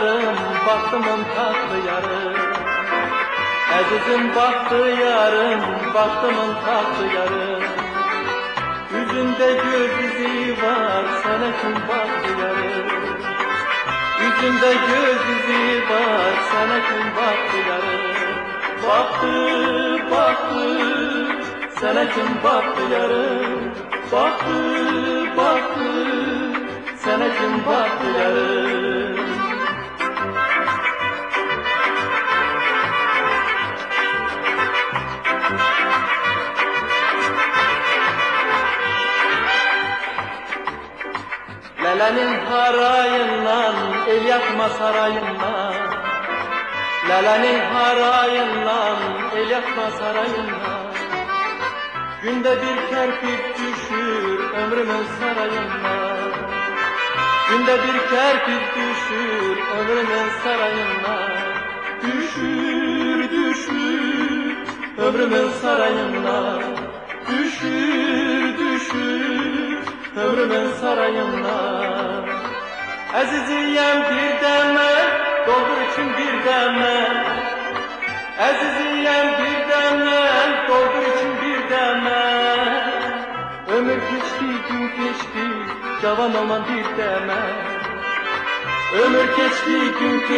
yarım, bahtımın tatlı yarım. Azizim bahtı yarım, bahtımın tatlı yarım. Yüzünde göz izi var, sana kim baktı yarım. Yüzünde göz izi var, sana kim baktı yarım. Baktı, baktı, sana kim baktı yarım. Baktı, baktı, sana kim baktı yarım. Lalenin harayından, el yakma sarayından. Lalenin harayından, el yakma sarayından. Günde bir kerpiç düşür ömrümün sarayından. Günde bir kerpiç düşür ömrümün sarayından. Düşür, düşür ömrümün sarayından. Düşür, düşür ömrümün sarayından. Aziziyem bir deme, doldur için bir deme. Aziziyem bir deme, doldur için bir deme. Ömür geçti, gün geçti, cavan olman bir deme. Ömür geçti, gün geçti.